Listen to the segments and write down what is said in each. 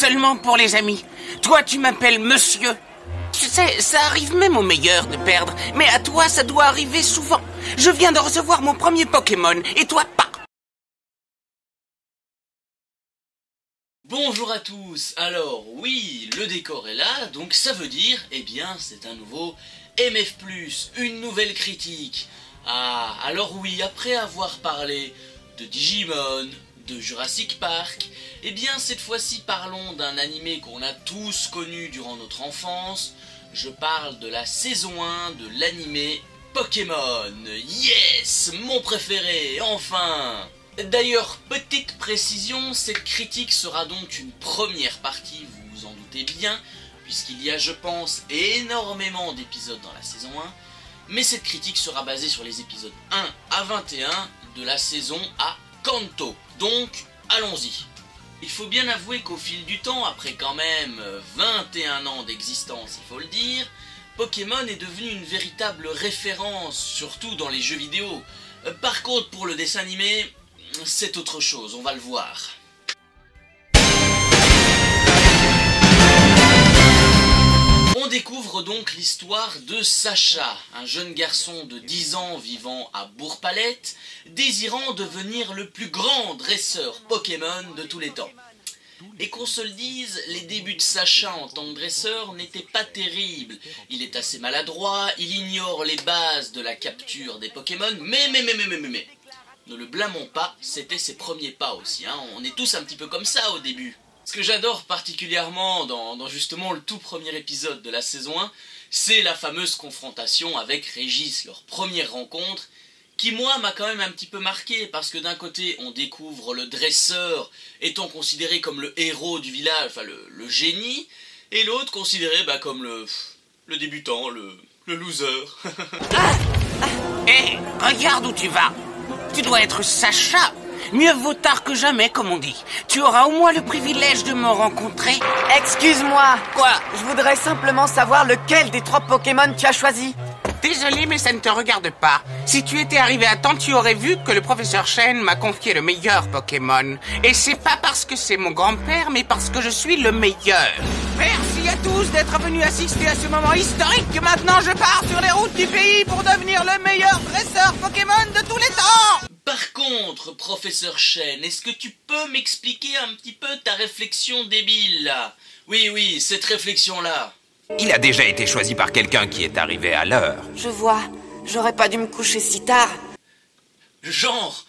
seulement pour les amis. Toi, tu m'appelles monsieur. Tu sais, ça arrive même aux meilleurs de perdre, mais à toi, ça doit arriver souvent. Je viens de recevoir mon premier Pokémon, et toi, pas. Bonjour à tous. Alors oui, le décor est là, donc ça veut dire, eh bien, c'est un nouveau MF+, une nouvelle critique. Ah, alors oui, après avoir parlé de Digimon, de Jurassic Park, eh bien cette fois-ci parlons d'un animé qu'on a tous connu durant notre enfance. Je parle de la saison 1 de l'animé Pokémon. Yes, mon préféré, enfin. D'ailleurs, petite précision, cette critique sera donc une première partie, vous vous en doutez bien, puisqu'il y a, je pense, énormément d'épisodes dans la saison 1, mais cette critique sera basée sur les épisodes 1 à 21 de la saison à Kanto. Donc, allons-y. Il faut bien avouer qu'au fil du temps, après quand même 21 ans d'existence, il faut le dire, Pokémon est devenu une véritable référence, surtout dans les jeux vidéo. Par contre, pour le dessin animé, c'est autre chose, on va le voir. On découvre donc l'histoire de Sacha, un jeune garçon de 10 ans vivant à Bourg-Palette, désirant devenir le plus grand dresseur Pokémon de tous les temps. Et qu'on se le dise, les débuts de Sacha en tant que dresseur n'étaient pas terribles. Il est assez maladroit, il ignore les bases de la capture des Pokémon, mais... Ne le blâmons pas, c'était ses premiers pas aussi, hein. On est tous un petit peu comme ça au début. Ce que j'adore particulièrement dans justement le tout premier épisode de la saison 1, c'est la fameuse confrontation avec Régis, leur première rencontre, qui moi m'a quand même un petit peu marqué, parce que d'un côté on découvre le dresseur étant considéré comme le héros du village, enfin le génie, et l'autre considéré comme le débutant, le loser. Hé, regarde où tu vas. Tu dois être Sacha. Mieux vaut tard que jamais, comme on dit. Tu auras au moins le privilège de me rencontrer. Excuse-moi. Quoi? Je voudrais simplement savoir lequel des 3 Pokémon tu as choisi. Désolé, mais ça ne te regarde pas. Si tu étais arrivé à temps, tu aurais vu que le professeur Chen m'a confié le meilleur Pokémon. Et c'est pas parce que c'est mon grand-père, mais parce que je suis le meilleur. Merci à tous d'être venus assister à ce moment historique. Maintenant, je pars sur les routes du pays pour devenir le meilleur dresseur Pokémon de tous les temps. Par contre, professeur Chen, est-ce que tu peux m'expliquer un petit peu ta réflexion débile, là? Oui, cette réflexion-là. Il a déjà été choisi par quelqu'un qui est arrivé à l'heure. Je vois. J'aurais pas dû me coucher si tard. Genre,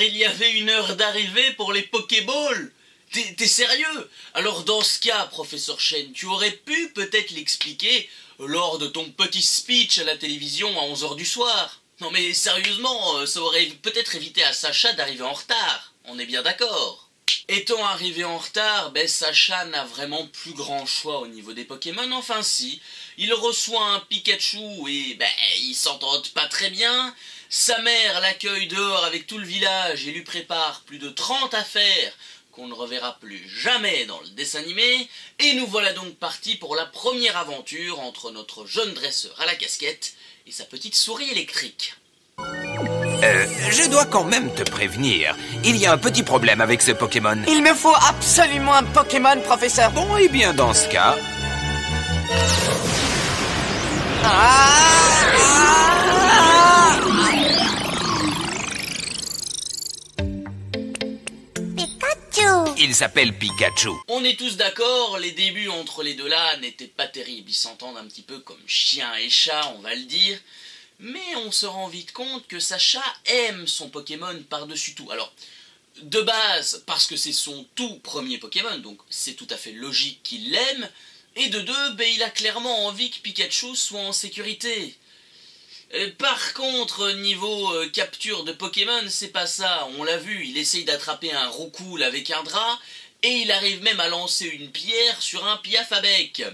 il y avait une heure d'arrivée pour les Pokéballs? T'es sérieux? Alors dans ce cas, professeur Chen, tu aurais pu peut-être l'expliquer lors de ton petit speech à la télévision à 11h du soir. Non mais sérieusement, ça aurait peut-être évité à Sacha d'arriver en retard. On est bien d'accord. Étant arrivé en retard, Sacha n'a vraiment plus grand choix au niveau des Pokémon. Enfin si, il reçoit un Pikachu et ils s'entendent pas très bien. Sa mère l'accueille dehors avec tout le village et lui prépare plus de 30 affaires qu'on ne reverra plus jamais dans le dessin animé. Et nous voilà donc partis pour la première aventure entre notre jeune dresseur à la casquette et sa petite souris électrique. Je dois quand même te prévenir. Il y a un petit problème avec ce Pokémon. Il me faut absolument un Pokémon, professeur. Bon, et bien dans ce cas... Pikachu. Il s'appelle Pikachu. On est tous d'accord, les débuts entre les deux là n'étaient pas terribles. Ils s'entendent un petit peu comme chien et chat, on va le dire. Mais on se rend vite compte que Sacha aime son Pokémon par-dessus tout. Alors, de base, parce que c'est son tout premier Pokémon, donc c'est tout à fait logique qu'il l'aime. Et de deux, il a clairement envie que Pikachu soit en sécurité. Par contre, niveau capture de Pokémon, c'est pas ça. On l'a vu, il essaye d'attraper un Roucoule avec un drap, et il arrive même à lancer une pierre sur un Piaf à bec.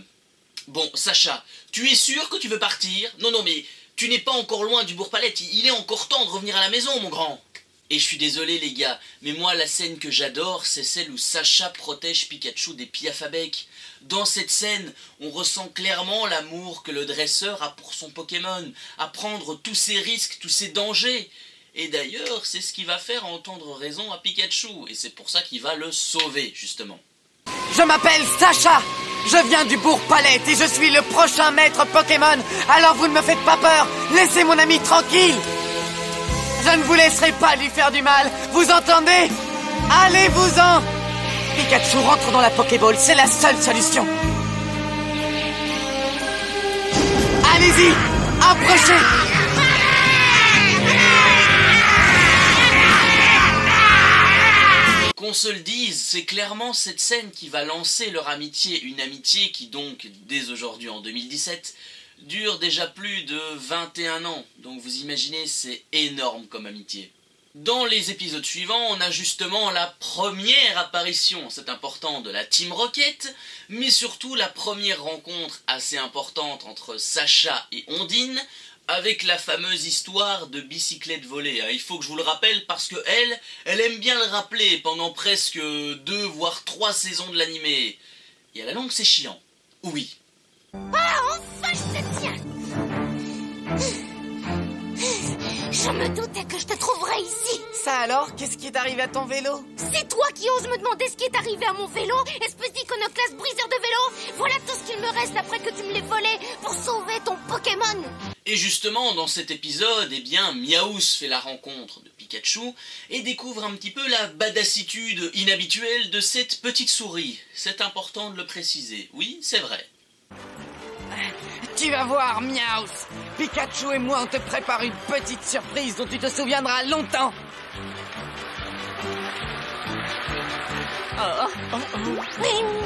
Bon, Sacha, tu es sûr que tu veux partir? Non, mais... Tu n'es pas encore loin du Bourg-Palette, il est encore temps de revenir à la maison, mon grand. Et je suis désolé, les gars, mais moi, la scène que j'adore, c'est celle où Sacha protège Pikachu des Piaf à bec. Dans cette scène, on ressent clairement l'amour que le dresseur a pour son Pokémon, à prendre tous ses risques, tous ses dangers. Et d'ailleurs, c'est ce qui va faire entendre raison à Pikachu, et c'est pour ça qu'il va le sauver, justement. Je m'appelle Sacha. Je viens du bourg Palette et je suis le prochain maître Pokémon. Alors vous ne me faites pas peur. Laissez mon ami tranquille. Je ne vous laisserai pas lui faire du mal. Vous entendez? Allez-vous-en. Pikachu rentre dans la Pokéball. C'est la seule solution. Allez-y. Approchez. Qu'on se le dise, c'est clairement cette scène qui va lancer leur amitié, une amitié qui donc, dès aujourd'hui en 2017, dure déjà plus de 21 ans, donc vous imaginez, c'est énorme comme amitié. Dans les épisodes suivants, on a justement la première apparition, c'est important, de la Team Rocket, mais surtout la première rencontre assez importante entre Sacha et Ondine, avec la fameuse histoire de bicyclette volée. Il faut que je vous le rappelle parce que elle aime bien le rappeler pendant presque 2 voire 3 saisons de l'animé. Et à la longue, c'est chiant. Oui. Ah, enfin je te tiens. Je me doutais que je te trouverais ici. Ça alors, qu'est-ce qui est arrivé à ton vélo? C'est toi qui oses me demander ce qui est arrivé à mon vélo, espèce d'iconoclaste briseur de vélo. Voilà tout ce qu'il me reste après que tu me l'aies volé pour sauver ton Pokémon. Et justement, dans cet épisode, eh bien, Miaous fait la rencontre de Pikachu et découvre un petit peu la badassitude inhabituelle de cette petite souris. C'est important de le préciser. Oui, c'est vrai. Tu vas voir, Miaous. Pikachu et moi, on te prépare une petite surprise dont tu te souviendras longtemps.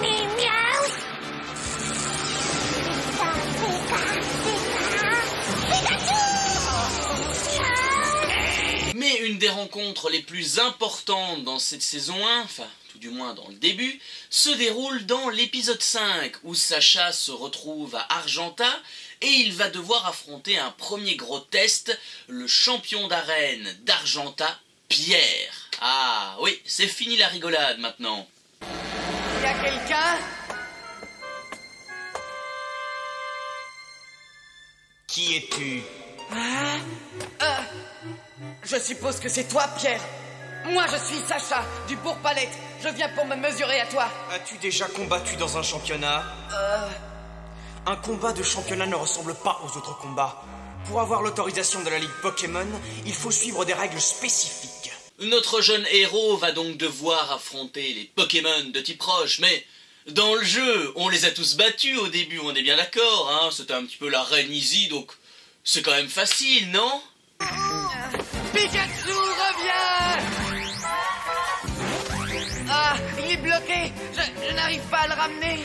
Miaous. Mais une des rencontres les plus importantes dans cette saison 1, enfin tout du moins dans le début, se déroule dans l'épisode 5 où Sacha se retrouve à Argenta et il va devoir affronter un premier gros test, le champion d'arène d'Argenta, Pierre. Ah oui, c'est fini la rigolade maintenant. Y a quelqu'un? Qui es-tu? Je suppose que c'est toi, Pierre. Moi, je suis Sacha, du Bourg Palette. Je viens pour me mesurer à toi. As-tu déjà combattu dans un championnat? Un combat de championnat ne ressemble pas aux autres combats. Pour avoir l'autorisation de la Ligue Pokémon, il faut suivre des règles spécifiques. Notre jeune héros va donc devoir affronter les Pokémon de type roche, mais dans le jeu, on les a tous battus au début, on est bien d'accord, hein? C'était un petit peu la reine Easy, donc c'est quand même facile, non? Pikachu, reviens! Ah, il est bloqué. Je n'arrive pas à le ramener.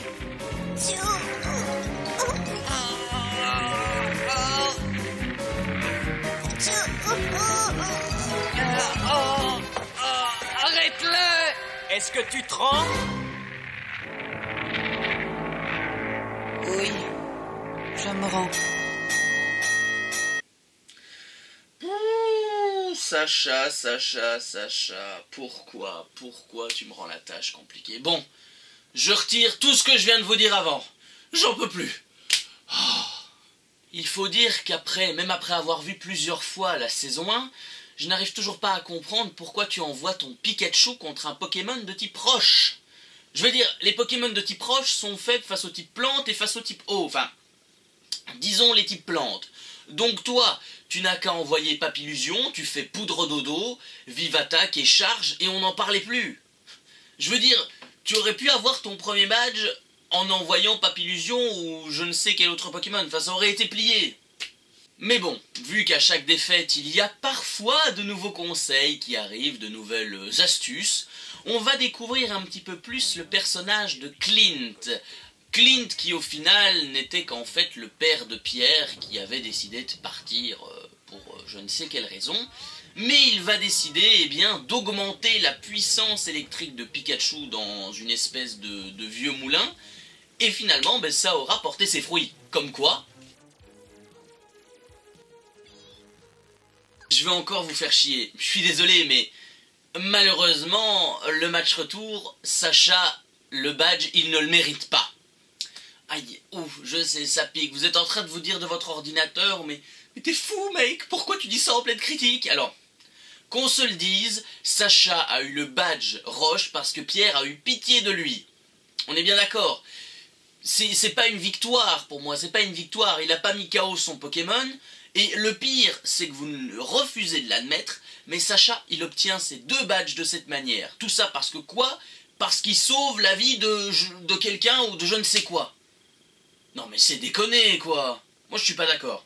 Arrête-le! Est-ce que tu trembles? Oui, je me rends. Sacha, pourquoi tu me rends la tâche compliquée? Bon, je retire tout ce que je viens de vous dire avant. J'en peux plus. Oh. Il faut dire qu'après, même après avoir vu plusieurs fois la saison 1, je n'arrive toujours pas à comprendre pourquoi tu envoies ton Pikachu contre un Pokémon de type roche. Je veux dire, les Pokémon de type roche sont faibles face au type plante et face au type eau. Enfin, disons les types plantes. Donc toi, tu n'as qu'à envoyer Papillusion, tu fais poudre dodo, vive attaque et charge, et on n'en parlait plus. Je veux dire, tu aurais pu avoir ton premier badge en envoyant Papillusion ou je ne sais quel autre Pokémon, enfin ça aurait été plié. Mais bon, vu qu'à chaque défaite, il y a parfois de nouveaux conseils qui arrivent, de nouvelles astuces, on va découvrir un petit peu plus le personnage de Clint. Clint qui au final n'était qu'en fait le père de Pierre qui avait décidé de partir pour je ne sais quelle raison, mais il va décider eh bien d'augmenter la puissance électrique de Pikachu dans une espèce de vieux moulin, et finalement ben, ça aura porté ses fruits. Comme quoi, je vais encore vous faire chier, je suis désolé mais malheureusement le match retour, Sacha, le badge il ne le mérite pas. Aïe, ouf, je sais, ça pique. Vous êtes en train de vous dire de votre ordinateur, mais t'es fou, mec. Pourquoi tu dis ça en pleine critique? Alors, qu'on se le dise, Sacha a eu le badge roche parce que Pierre a eu pitié de lui. On est bien d'accord. C'est pas une victoire pour moi, c'est pas une victoire. Il a pas mis KO son Pokémon. Et le pire, c'est que vous refusez de l'admettre, mais Sacha, il obtient ses 2 badges de cette manière. Tout ça parce que quoi? Parce qu'il sauve la vie de quelqu'un ou de je ne sais quoi. Non mais c'est déconné, quoi. Moi je suis pas d'accord.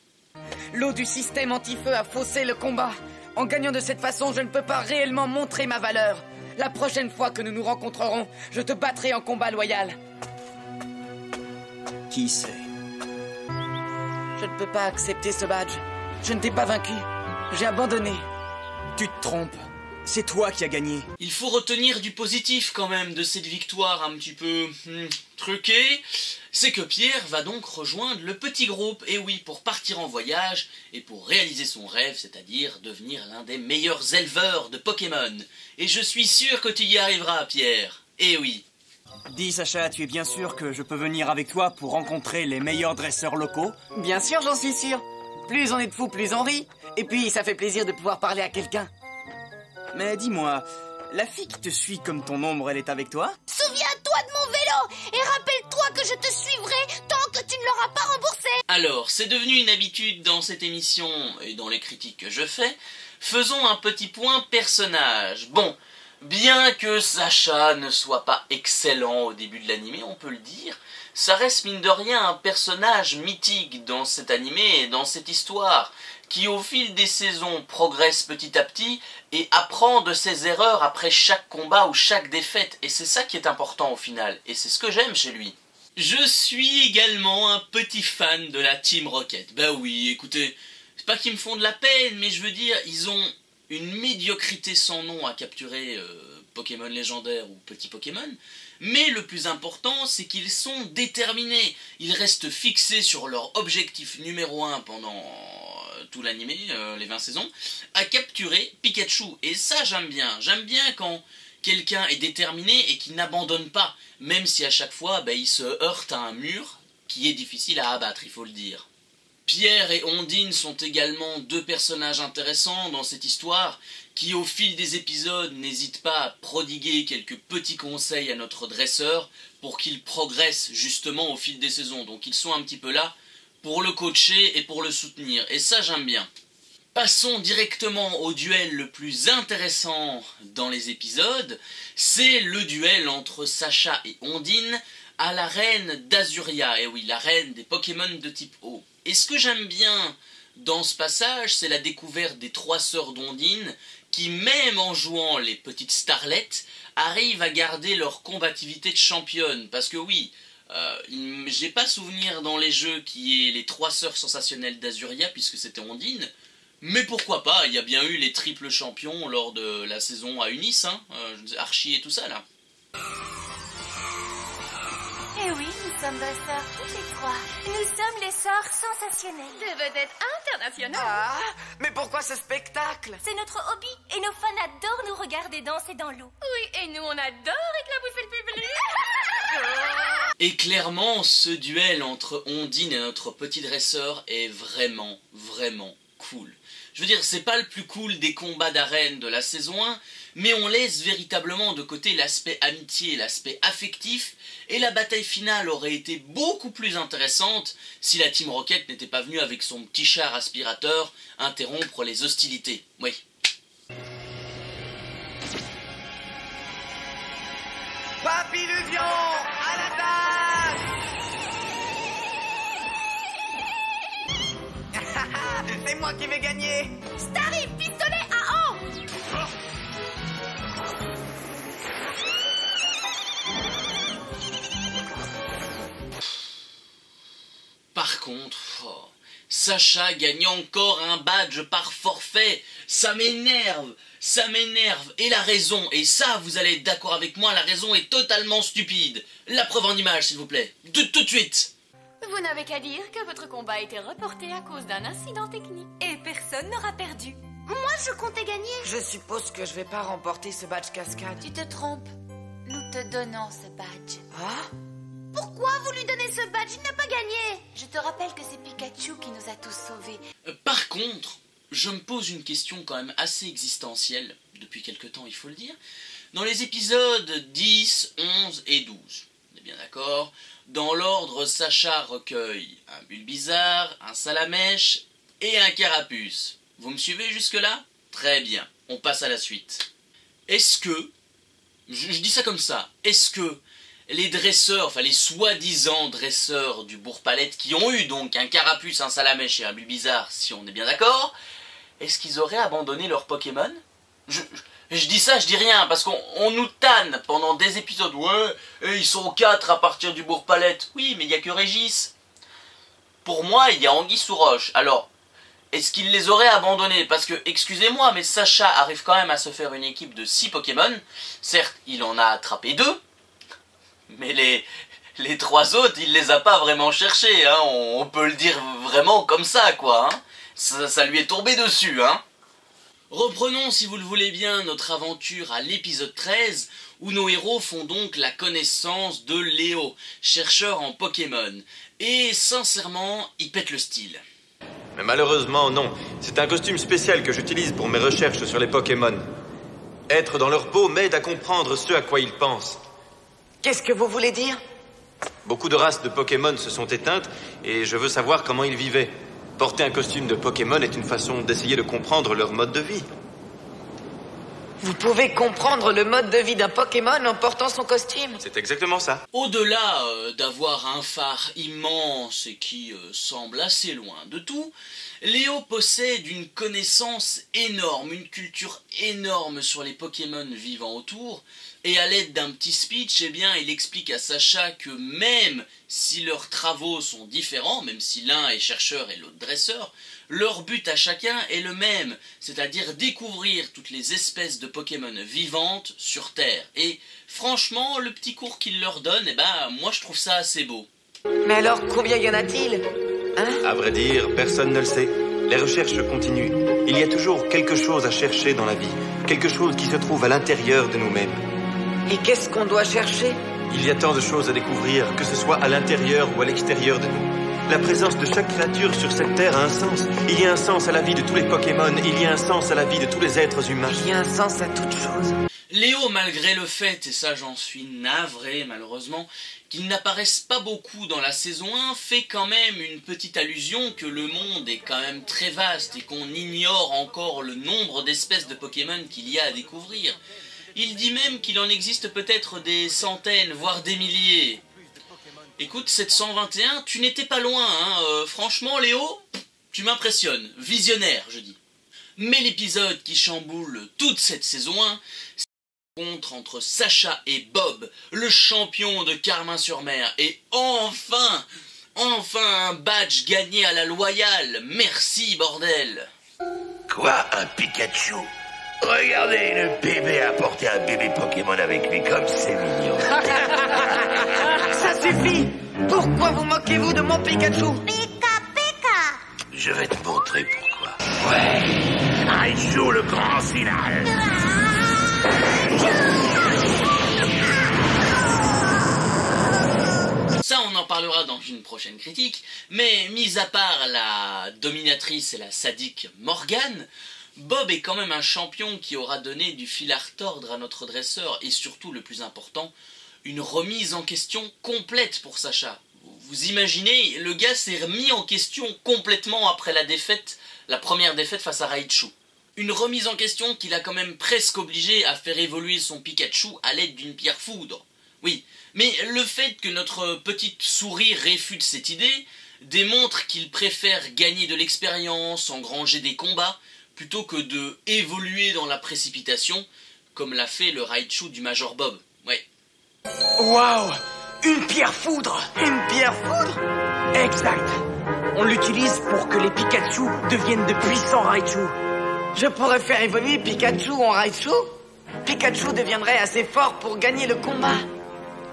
L'eau du système anti-feu a faussé le combat. En gagnant de cette façon, je ne peux pas réellement montrer ma valeur. La prochaine fois que nous nous rencontrerons, je te battrai en combat loyal. Qui c'est? Je ne peux pas accepter ce badge. Je ne t'ai pas vaincu. J'ai abandonné. Tu te trompes. C'est toi qui as gagné. Il faut retenir du positif quand même de cette victoire un petit peu truquée. C'est que Pierre va donc rejoindre le petit groupe, et oui, pour partir en voyage et pour réaliser son rêve, c'est-à-dire devenir l'un des meilleurs éleveurs de Pokémon. Et je suis sûr que tu y arriveras, Pierre. Et oui. Dis Sacha, tu es bien sûr que je peux venir avec toi pour rencontrer les meilleurs dresseurs locaux? Bien sûr, j'en suis sûr. Plus on est de fous, plus on rit. Et puis, ça fait plaisir de pouvoir parler à quelqu'un. Mais dis-moi, la fille qui te suit comme ton ombre, elle est avec toi? Souviens-toi de mon vélo et rappelle-toi que je te suivrai tant que tu ne l'auras pas remboursé. Alors, c'est devenu une habitude dans cette émission et dans les critiques que je fais. Faisons un petit point personnage. Bon, bien que Sacha ne soit pas excellent au début de l'animé, on peut le dire, ça reste mine de rien un personnage mythique dans cet animé et dans cette histoire, qui au fil des saisons progresse petit à petit et apprend de ses erreurs après chaque combat ou chaque défaite. Et c'est ça qui est important au final, et c'est ce que j'aime chez lui. Je suis également un petit fan de la Team Rocket. Bah oui, écoutez, c'est pas qu'ils me font de la peine, mais je veux dire, ils ont une médiocrité sans nom à capturer Pokémon légendaires ou petits Pokémon, mais le plus important, c'est qu'ils sont déterminés. Ils restent fixés sur leur objectif numéro 1 pendant tout l'animé, les 20 saisons, à capturer Pikachu. Et ça, j'aime bien. J'aime bien quand quelqu'un est déterminé et qui n'abandonne pas, même si à chaque fois, il se heurte à un mur qui est difficile à abattre, il faut le dire. Pierre et Ondine sont également 2 personnages intéressants dans cette histoire, qui au fil des épisodes n'hésitent pas à prodiguer quelques petits conseils à notre dresseur pour qu'il progresse justement au fil des saisons. Donc ils sont un petit peu là pour le coacher et pour le soutenir, et ça j'aime bien. Passons directement au duel le plus intéressant dans les épisodes, c'est le duel entre Sacha et Ondine à la reine d'Azuria, et oui, la reine des Pokémon de type eau. Et ce que j'aime bien dans ce passage, c'est la découverte des 3 sœurs d'Ondine, qui même en jouant les petites starlettes, arrivent à garder leur combativité de championne. Parce que oui, j'ai pas souvenir dans les jeux qu'il y ait les 3 sœurs sensationnelles d'Azuria, puisque c'était Ondine, mais pourquoi pas, il y a bien eu les triples champions lors de la saison à Unis, Archie et tout ça là. Eh oui, nous sommes deux sœurs, toutes les 3. Nous sommes les sœurs sensationnelles. Des vedettes internationales. Ah, mais pourquoi ce spectacle? C'est notre hobby et nos fans adorent nous regarder danser dans l'eau. Oui, et nous on adore éclabousser le public. Et clairement, ce duel entre Ondine et notre petit dresseur est vraiment, vraiment cool. Je veux dire, c'est pas le plus cool des combats d'arène de la saison 1, mais on laisse véritablement de côté l'aspect amitié, l'aspect affectif, et la bataille finale aurait été beaucoup plus intéressante si la Team Rocket n'était pas venue avec son petit char aspirateur interrompre les hostilités. Oui. Papiluvion, à l'attaque! C'est moi qui vais gagner! Starry, pistolet à eau. Par contre, Sacha gagne encore un badge par forfait. Ça m'énerve, et la raison, et ça vous allez être d'accord avec moi, la raison est totalement stupide. La preuve en image s'il vous plaît, tout de suite. Vous n'avez qu'à dire que votre combat a été reporté à cause d'un incident technique. Et personne n'aura perdu. Moi, je comptais gagner. Je suppose que je vais pas remporter ce badge cascade. Tu te trompes. Nous te donnons ce badge. Ah? Pourquoi vous lui donnez ce badge? Il n'a pas gagné. Je te rappelle que c'est Pikachu qui nous a tous sauvés. Par contre, je me pose une question quand même assez existentielle, depuis quelque temps il faut le dire. Dans les épisodes 10, 11 et 12, on est bien d'accord. Dans l'ordre, Sacha recueille un Bulbizarre, un Salamèche et un Carapuce. Vous me suivez jusque-là? Très bien, on passe à la suite. Est-ce que, je dis ça comme ça, est-ce que les dresseurs, enfin les soi-disant dresseurs du Bourg-Palette qui ont eu donc un Carapuce, un Salamèche et un Bulbizarre, si on est bien d'accord, est-ce qu'ils auraient abandonné leur Pokémon? Je dis ça, je dis rien, parce qu'on nous tanne pendant des épisodes. Ouais, et ils sont 4 à partir du Bourg-Palette. Oui, mais il n'y a que Régis. Pour moi, il y a Anguille sous roche. Alors, est-ce qu'il les aurait abandonnés? Parce que, excusez-moi, mais Sacha arrive quand même à se faire une équipe de 6 Pokémon. Certes, il en a attrapé 2, mais les 3 autres, il les a pas vraiment cherchés. Hein. On peut le dire vraiment comme ça, quoi. Hein. Ça lui est tombé dessus, hein. Reprenons, si vous le voulez bien, notre aventure à l'épisode 13, où nos héros font donc la connaissance de Léo, chercheur en Pokémon. Et sincèrement, il pète le style. Mais malheureusement, non. C'est un costume spécial que j'utilise pour mes recherches sur les Pokémon. Être dans leur peau m'aide à comprendre ce à quoi ils pensent. Qu'est-ce que vous voulez dire? Beaucoup de races de Pokémon se sont éteintes, et je veux savoir comment ils vivaient. Porter un costume de Pokémon est une façon d'essayer de comprendre leur mode de vie. Vous pouvez comprendre le mode de vie d'un Pokémon en portant son costume? C'est exactement ça. Au-delà d'avoir un phare immense et qui semble assez loin de tout, Léo possède une connaissance énorme, une culture énorme sur les Pokémon vivant autour, et à l'aide d'un petit speech, eh bien, il explique à Sacha que même si leurs travaux sont différents, même si l'un est chercheur et l'autre dresseur, leur but à chacun est le même, c'est-à-dire découvrir toutes les espèces de Pokémon vivantes sur Terre. Et franchement, le petit cours qu'il leur donne, eh ben, moi je trouve ça assez beau. Mais alors, combien y en a-t-il? Hein? À vrai dire, personne ne le sait. Les recherches continuent. Il y a toujours quelque chose à chercher dans la vie, quelque chose qui se trouve à l'intérieur de nous-mêmes. Et qu'est-ce qu'on doit chercher? Il y a tant de choses à découvrir, que ce soit à l'intérieur ou à l'extérieur de nous. La présence de chaque créature sur cette terre a un sens. Il y a un sens à la vie de tous les Pokémon, il y a un sens à la vie de tous les êtres humains. Il y a un sens à toute chose. Léo, malgré le fait, et ça j'en suis navré malheureusement, qu'il n'apparaisse pas beaucoup dans la saison 1, fait quand même une petite allusion que le monde est quand même très vaste et qu'on ignore encore le nombre d'espèces de Pokémon qu'il y a à découvrir. Il dit même qu'il en existe peut-être des centaines, voire des milliers. Écoute, 721, tu n'étais pas loin, hein. Franchement, Léo, tu m'impressionnes. Visionnaire, je dis. Mais l'épisode qui chamboule toute cette saison 1, c'est la rencontre entre Sacha et Bob, le champion de Carmin-sur-Mer. Et enfin un badge gagné à la loyale. Merci, bordel. Quoi, un Pikachu? Regardez, le bébé a porté un bébé Pokémon avec lui, comme c'est mignon. Ça suffit! Pourquoi vous moquez-vous de mon Pikachu? Pika Pika. Je vais te montrer pourquoi. Ouais, Raichu, le grand final. Ça, on en parlera dans une prochaine critique, mais mis à part la dominatrice et la sadique Morgane, Bob est quand même un champion qui aura donné du fil à retordre à notre dresseur et surtout, le plus important, une remise en question complète pour Sacha. Vous imaginez, le gars s'est remis en question complètement après la première défaite face à Raichu. Une remise en question qu'il a quand même presque obligé à faire évoluer son Pikachu à l'aide d'une pierre foudre. Oui, mais le fait que notre petite souris réfute cette idée démontre qu'il préfère gagner de l'expérience, engranger des combats, plutôt que de évoluer dans la précipitation, comme l'a fait le Raichu du Major Bob. Ouais. Waouh! Une pierre foudre! Une pierre foudre? Exact! On l'utilise pour que les Pikachu deviennent de puissants Raichu. Je pourrais faire évoluer Pikachu en Raichu? Pikachu deviendrait assez fort pour gagner le combat.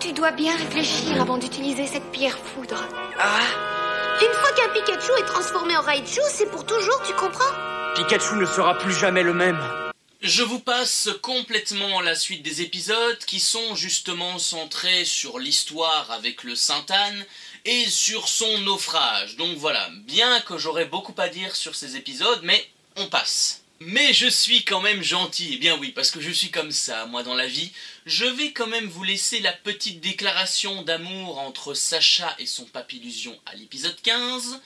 Tu dois bien réfléchir avant d'utiliser cette pierre foudre. Ah? Une fois qu'un Pikachu est transformé en Raichu, c'est pour toujours, tu comprends? Pikachu ne sera plus jamais le même. Je vous passe complètement la suite des épisodes qui sont justement centrés sur l'histoire avec le Saint-Anne et sur son naufrage. Donc voilà, bien que j'aurais beaucoup à dire sur ces épisodes, mais on passe. Mais je suis quand même gentil, eh bien oui, parce que je suis comme ça, moi dans la vie. Je vais quand même vous laisser la petite déclaration d'amour entre Sacha et son Papillusion à l'épisode 15,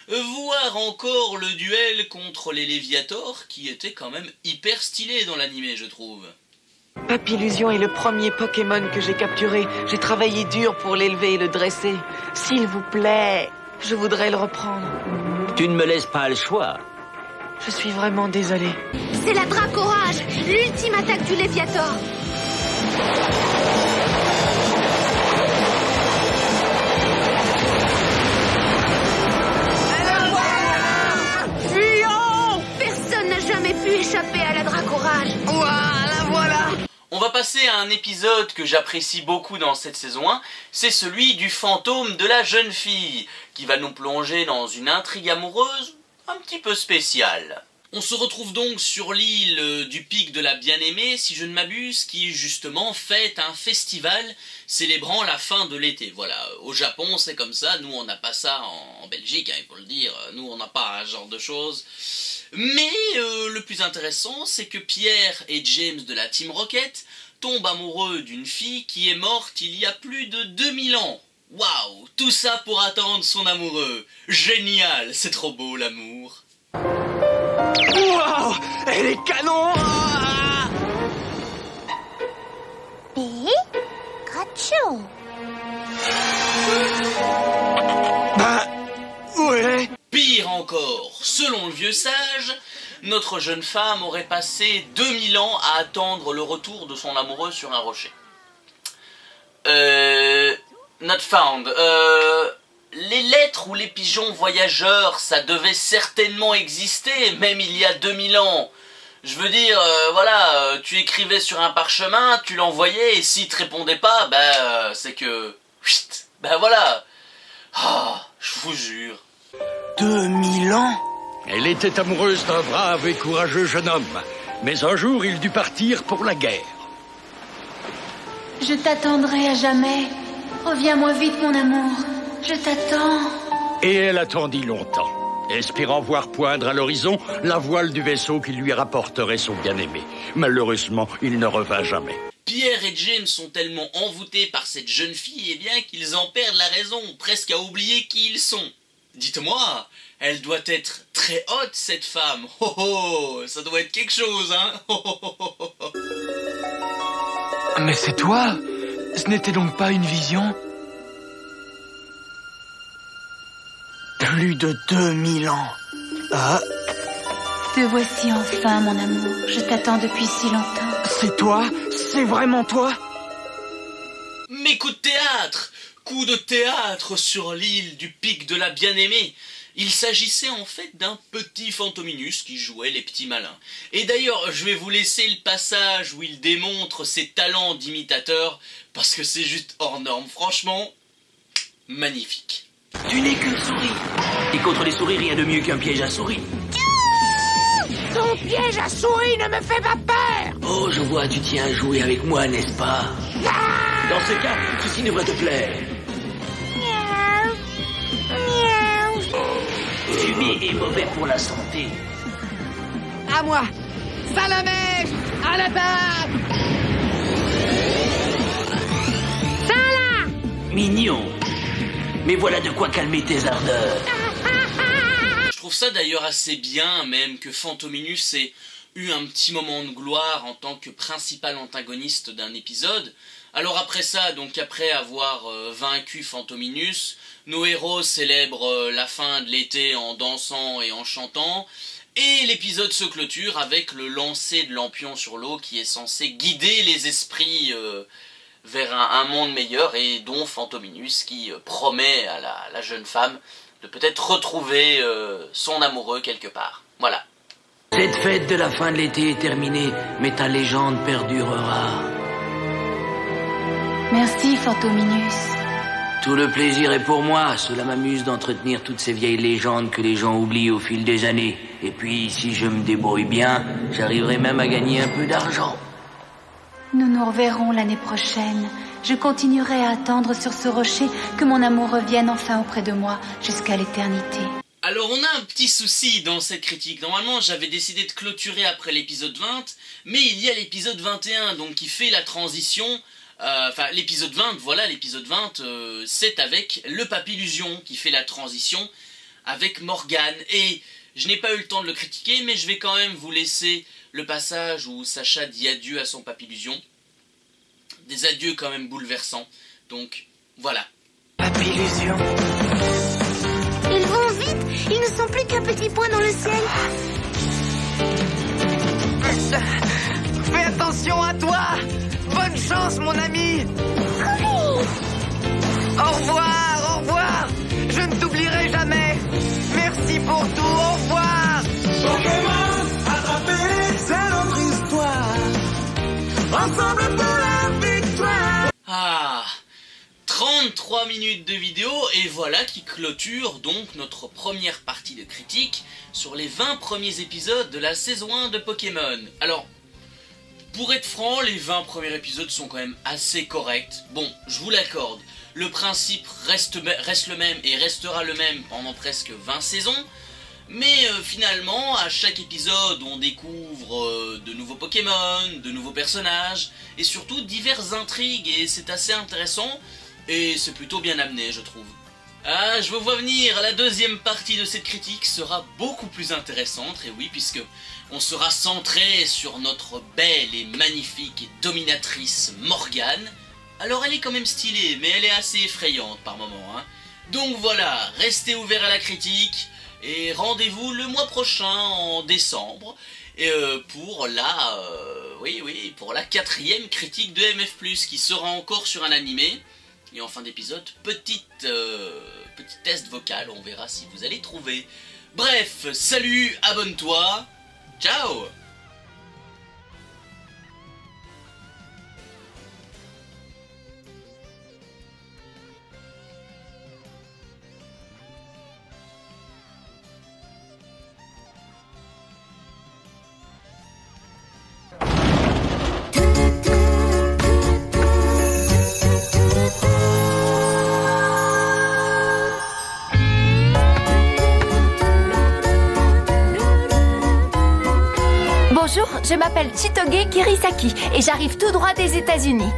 voir encore le duel contre les Léviator, qui était quand même hyper stylé dans l'animé, je trouve. Papillusion est le premier Pokémon que j'ai capturé. J'ai travaillé dur pour l'élever et le dresser. S'il vous plaît, je voudrais le reprendre. Tu ne me laisses pas le choix. Je suis vraiment désolée. C'est la Dracorage, l'ultime attaque du Léviator. Fuyons! Personne n'a jamais pu échapper à la Dracorage. Voilà. On va passer à un épisode que j'apprécie beaucoup dans cette saison 1, c'est celui du fantôme de la jeune fille, qui va nous plonger dans une intrigue amoureuse un petit peu spéciale. On se retrouve donc sur l'île du pic de la bien-aimée, si je ne m'abuse, qui justement fête un festival célébrant la fin de l'été. Voilà, au Japon c'est comme ça, nous on n'a pas ça en Belgique, hein, il faut le dire, nous on n'a pas ce genre de choses. Mais le plus intéressant, c'est que Pierre et James de la Team Rocket tombent amoureux d'une fille qui est morte il y a plus de 2000 ans. Waouh, tout ça pour attendre son amoureux. Génial, c'est trop beau l'amour. Wow, elle est canon! Pikachu. Bah, ouais. Pire encore, selon le vieux sage, notre jeune femme aurait passé 2000 ans à attendre le retour de son amoureux sur un rocher. Not found. Les lettres ou les pigeons voyageurs, ça devait certainement exister, même il y a 2000 ans. Je veux dire, voilà, tu écrivais sur un parchemin, tu l'envoyais, et s'il te répondait pas, c'est que... voilà. Ah, je vous jure. 2000 ans? Elle était amoureuse d'un brave et courageux jeune homme. Mais un jour, il dut partir pour la guerre. Je t'attendrai à jamais. Reviens-moi vite, mon amour. Je t'attends. Et elle attendit longtemps, espérant voir poindre à l'horizon la voile du vaisseau qui lui rapporterait son bien-aimé. Malheureusement, il ne revint jamais. Pierre et James sont tellement envoûtés par cette jeune fille, eh bien qu'ils en perdent la raison, presque à oublier qui ils sont. Dites-moi, elle doit être très haute, cette femme. Oh oh, ça doit être quelque chose, hein. Oh, oh, oh, oh, oh. Mais c'est toi? Ce n'était donc pas une vision? Plus de 2000 ans. Ah, Te voici enfin, mon amour. Je t'attends depuis si longtemps. c'est toi? C'est vraiment toi? Mais coup de théâtre! Coup de théâtre sur l'île du pic de la bien-aimée. Il s'agissait en fait d'un petit Fantominus qui jouait les petits malins. Et d'ailleurs, je vais vous laisser le passage où il démontre ses talents d'imitateur, parce que c'est juste hors norme. Franchement, magnifique. Tu n'es qu'une souris. Et contre les souris, rien de mieux qu'un piège à souris. Ton piège à souris ne me fait pas peur. Oh, je vois, tu tiens à jouer avec moi, n'est-ce pas? Dans ce cas, ceci devrait te plaire. Fumer est mauvais pour la santé. À moi. Salamèche, à la table. Mignon. Mais voilà de quoi calmer tes ardeurs. Je trouve ça d'ailleurs assez bien même que Fantominus ait eu un petit moment de gloire en tant que principal antagoniste d'un épisode. Alors après ça, donc après avoir vaincu Fantominus, nos héros célèbrent la fin de l'été en dansant et en chantant, et l'épisode se clôture avec le lancer de lampion sur l'eau qui est censé guider les esprits vers un monde meilleur, et dont Fantominus qui promet à la jeune femme de peut-être retrouver son amoureux quelque part. Voilà. Cette fête de la fin de l'été est terminée, mais ta légende perdurera. Merci, Fantominus. Tout le plaisir est pour moi. Cela m'amuse d'entretenir toutes ces vieilles légendes que les gens oublient au fil des années. Et puis, si je me débrouille bien, j'arriverai même à gagner un peu d'argent. Nous nous reverrons l'année prochaine. Je continuerai à attendre sur ce rocher que mon amour revienne enfin auprès de moi jusqu'à l'éternité. Alors on a un petit souci dans cette critique. Normalement j'avais décidé de clôturer après l'épisode 20, mais il y a l'épisode 21 donc qui fait la transition. Enfin l'épisode 20, voilà l'épisode 20, c'est avec le Papillusion qui fait la transition avec Morgane. Et je n'ai pas eu le temps de le critiquer, mais je vais quand même vous laisser le passage où Sacha dit adieu à son Papillusion. Des adieux quand même bouleversants. Donc voilà. Papillusion. Ils vont vite, ils ne sont plus qu'un petit point dans le ciel. Fais attention à toi. Bonne chance, mon ami. Oui. Au revoir, au revoir. Je ne t'oublierai jamais. Merci pour tout, au revoir. Pokémon, attrapez, c'est notre histoire. Ensemble pour la victoire. Ah, 33 minutes de vidéo et voilà qui clôture donc notre première partie de critique sur les 20 premiers épisodes de la saison 1 de Pokémon. Alors, pour être franc, les 20 premiers épisodes sont quand même assez corrects. Bon, je vous l'accorde, le principe reste le même et restera le même pendant presque 20 saisons. Mais finalement, à chaque épisode, on découvre de nouveaux Pokémon, de nouveaux personnages, et surtout diverses intrigues, et c'est assez intéressant, et c'est plutôt bien amené, je trouve. Ah, je vous vois venir, la deuxième partie de cette critique sera beaucoup plus intéressante, et oui, puisque on sera centré sur notre belle et magnifique et dominatrice Morgane. Alors elle est quand même stylée, mais elle est assez effrayante par moments, hein. Donc voilà, restez ouverts à la critique, et rendez-vous le mois prochain, en décembre, pour la, pour la 4e critique de MF+, qui sera encore sur un animé. Et en fin d'épisode, petit test vocal, on verra si vous allez trouver. Bref, salut, abonne-toi, ciao. Bonjour, je m'appelle Chitoge Kirisaki et j'arrive tout droit des États-Unis.